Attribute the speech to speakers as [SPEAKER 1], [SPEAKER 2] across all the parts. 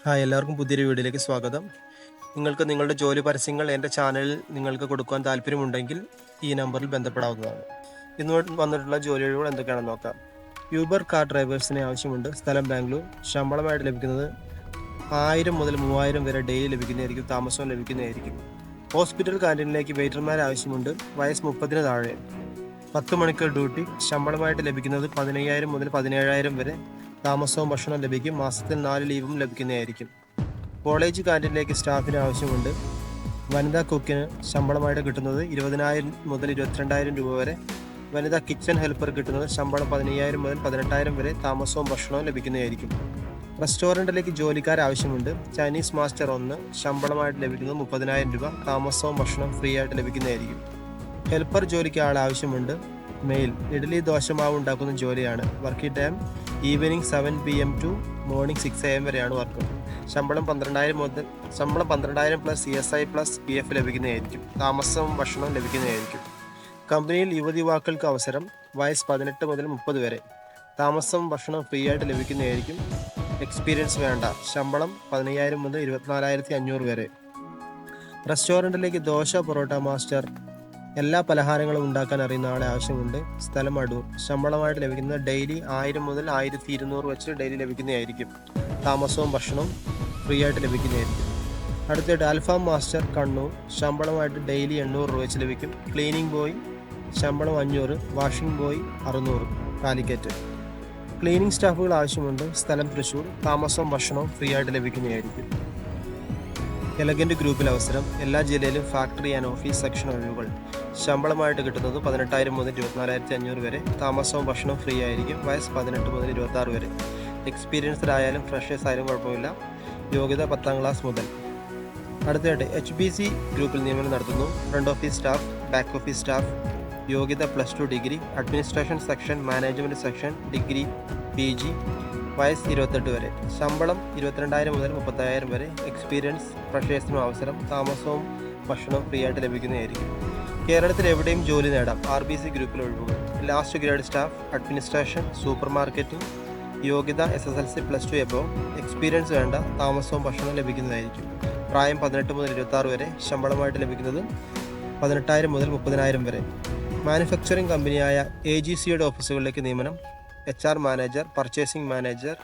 [SPEAKER 1] Hi, എല്ലാവർക്കും പുതിയൊരു വീഡിയോയിലേക്ക് സ്വാഗതം. നിങ്ങൾക്ക് നിങ്ങളുടെ ജോലി പരസ്യങ്ങൾ എൻ്റെ ചാനലിൽ നിങ്ങൾക്ക് കൊടുക്കാൻ താല്പര്യമുണ്ടെങ്കിൽ ഈ നമ്പറിൽ ബന്ധപ്പെടാവുന്നതാണ്. ഇന്ന് വന്നിട്ടുള്ള ജോലികൾ എന്തൊക്കെയാണെന്ന് നോക്കാം. യൂബർ കാർ ഡ്രൈവേഴ്സിനെ ആവശ്യമുണ്ട്. സ്ഥലം ബാംഗ്ലൂർ. ശമ്പളമായിട്ട് ലഭിക്കുന്നത് 1000 മുതൽ 3000 വരെ ഡെയിലി ലഭിക്കുന്നതായിരിക്കും. താമസവും ലഭിക്കുന്നതായിരിക്കും. ഹോസ്പിറ്റൽ ക്യാൻറ്റീനിലേക്ക് വെയിറ്റർമാർ ആവശ്യമുണ്ട്. വയസ്സ് 30-ന് താഴെ. 10 മണിക്കൂർ ഡ്യൂട്ടി. ശമ്പളമായിട്ട് ലഭിക്കുന്നത് 15000 മുതൽ 17000 വരെ. താമസവും ഭക്ഷണവും ലഭിക്കും. മാസത്തിൽ 4 ലീവും ലഭിക്കുന്നതായിരിക്കും. കോളേജ് ക്യാൻറ്റീനിലേക്ക് സ്റ്റാഫിന് ആവശ്യമുണ്ട്. വനിതാ കുക്കിന് ശമ്പളമായിട്ട് കിട്ടുന്നത് 20000 മുതൽ 22000 രൂപ വരെ. വനിതാ കിച്ചൺ ഹെൽപ്പർ കിട്ടുന്നത് ശമ്പളം 15000 മുതൽ 18000 വരെ. താമസവും ഭക്ഷണവും ലഭിക്കുന്നതായിരിക്കും. റെസ്റ്റോറൻറ്റിലേക്ക് ജോലിക്കാർ ആവശ്യമുണ്ട്. ചൈനീസ് മാസ്റ്റർ 1 ശമ്പളമായിട്ട് ലഭിക്കുന്നത് 30000 രൂപ. താമസവും ഭക്ഷണവും ഫ്രീ ആയിട്ട് ലഭിക്കുന്നതായിരിക്കും. ഹെൽപ്പർ ജോലിക്ക് ആൾ ആവശ്യമുണ്ട്. മെയിൽ. ഇഡ്ഡലി ദോശമാവ് ഉണ്ടാക്കുന്ന ജോലിയാണ്. Working time evening 7 PM to morning 6 AM വരെയാണ് വർക്ക്. ശമ്പളം 12000 പ്ലസ് CSI പ്ലസ് PF ലഭിക്കുന്നതായിരിക്കും. താമസവും ഭക്ഷണവും ലഭിക്കുന്നതായിരിക്കും. കമ്പനിയിൽ യുവതിവാക്കൾക്ക് അവസരം. വയസ്സ് 18 മുതൽ 30 വരെ. താമസവും ഭക്ഷണവും ഫ്രീ ആയിട്ട് ലഭിക്കുന്നതായിരിക്കും. എക്സ്പീരിയൻസ് വേണ്ട. ശമ്പളം 15000 മുതൽ 24500 വരെ. റെസ്റ്റോറൻറ്റിലേക്ക് ദോശ, പൊറോട്ട മാസ്റ്റർ, എല്ലാ പലഹാരങ്ങളും ഉണ്ടാക്കാൻ അറിയുന്ന ആളെ ആവശ്യമുണ്ട്. സ്ഥലം അടൂർ. ശമ്പളമായിട്ട് ലഭിക്കുന്നത് ഡെയിലി 1000 മുതൽ 1200 വെച്ച് ഡെയിലി ലഭിക്കുന്നതായിരിക്കും. താമസവും ഭക്ഷണവും ഫ്രീ ആയിട്ട് ലഭിക്കുന്നതായിരിക്കും. അടുത്തായിട്ട് അൽഫാം മാസ്റ്റർ കണ്ണൂർ. ശമ്പളമായിട്ട് ഡെയിലി 800 രൂപ വെച്ച് ലഭിക്കും. ക്ലീനിങ് ബോയ് ശമ്പളം 500. Washing boy 600 Calicut. ക്ലീനിങ് സ്റ്റാഫുകൾ ആവശ്യമുണ്ട്. സ്ഥലം തൃശ്ശൂർ. താമസവും ഭക്ഷണവും ഫ്രീ ആയിട്ട് ലഭിക്കുന്നതായിരിക്കും. എലഗന്റ് ഗ്രൂപ്പിൽ അവസരം. എല്ലാ ജില്ലയിലും ഫാക്ടറി ആൻഡ് ഓഫീസ് സെക്ഷൻ ഒഴിവുകൾ. ശമ്പളമായിട്ട് കിട്ടുന്നത് 18000 മുതൽ 24500 വരെ. താമസവും ഭക്ഷണവും ഫ്രീ ആയിരിക്കും. വയസ്സ് 18 മുതൽ 26 വരെ. എക്സ്പീരിയൻസ്ഡ് ആയാലും ഫ്രഷേഴ്സ് ആയാലും കുഴപ്പമില്ല. യോഗ്യത 10ാം ക്ലാസ് മുതൽ. അടുത്തതായിട്ട് HPC ഗ്രൂപ്പിൽ നിയമനം നടത്തുന്നു. Front office staff, back office staff. യോഗ്യത +2 degree. Administration section, management section, degree PG. വയസ്സ് 28 വരെ. ശമ്പളം 22000 മുതൽ 30000 വരെ. എക്സ്പീരിയൻസ് ഫ്രഷേഴ്സിനും അവസരം. താമസവും ഭക്ഷണവും ഫ്രീ ആയിട്ട് ലഭിക്കുന്നതായിരിക്കും. കേരളത്തിൽ എവിടെയും ജോലി നേടാം. RBC ഗ്രൂപ്പിൽ ഒഴിവുകൾ. Last grade staff, administration, super marketing. യോഗ്യത SSLC +2 എബോവ്. എക്സ്പീരിയൻസ് വേണ്ട. താമസവും ഭക്ഷണവും ലഭിക്കുന്നതായിരിക്കും. പ്രായം 18 മുതൽ 26 വരെ. ശമ്പളമായിട്ട് ലഭിക്കുന്നത് 18000 മുതൽ 30000 വരെ. മാനുഫാക്ചറിംഗ് കമ്പനിയായ AGCയുടെ ഓഫീസുകളിലേക്ക് നിയമനം. HR manager, purchasing manager,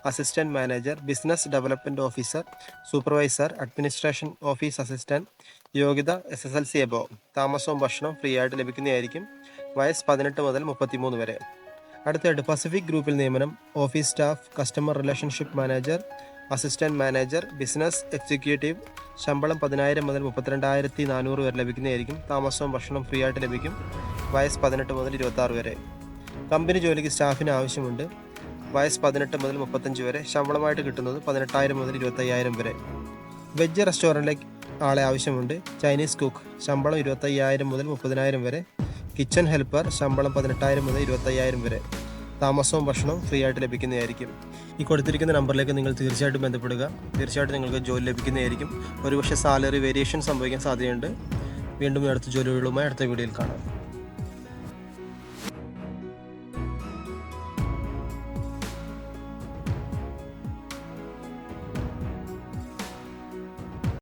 [SPEAKER 1] assistant manager, business development officer, supervisor, administration office assistant. യോഗ്യത SSLC എബോവ്. താമസവും ഭക്ഷണവും ഫ്രീ ആയിട്ട് ലഭിക്കുന്നതായിരിക്കും. വയസ്സ് 18 മുതൽ 33 വരെ. അടുത്തായിട്ട് പസഫിക് ഗ്രൂപ്പിൽ നിയമനം. Office staff, customer relationship manager, assistant manager, business executive. ശമ്പളം 10000 മുതൽ 32400 വരെ ലഭിക്കുന്നതായിരിക്കും. താമസവും ഭക്ഷണവും ഫ്രീ ആയിട്ട് ലഭിക്കും. വയസ്സ് 18 മുതൽ 26 വരെ. കമ്പനി ജോലിക്ക് സ്റ്റാഫിന് ആവശ്യമുണ്ട്. വയസ്സ് 18 മുതൽ 35 വരെ. ശമ്പളമായിട്ട് കിട്ടുന്നത് 18000 മുതൽ 25000 വരെ. വെജ് റെസ്റ്റോറൻറ്റിലേക്ക് ആളെ ആവശ്യമുണ്ട്. Chinese cook. ശമ്പളം 25000 മുതൽ 30000 വരെ. Kitchen helper. ശമ്പളം 18000 മുതൽ 25000 വരെ. താമസവും ഭക്ഷണവും ഫ്രീ ആയിട്ട് ലഭിക്കുന്നതായിരിക്കും. ഈ കൊടുത്തിരിക്കുന്ന നമ്പറിലേക്ക് നിങ്ങൾ തീർച്ചയായിട്ടും ബന്ധപ്പെടുക. തീർച്ചയായിട്ടും നിങ്ങൾക്ക് ജോലി ലഭിക്കുന്നതായിരിക്കും. ഒരുപക്ഷെ സാലറി വേരിയേഷൻ സംഭവിക്കാൻ സാധ്യതയുണ്ട്. വീണ്ടും അടുത്ത ജോലികളുമായി അടുത്ത വീഡിയോയിൽ കാണാം.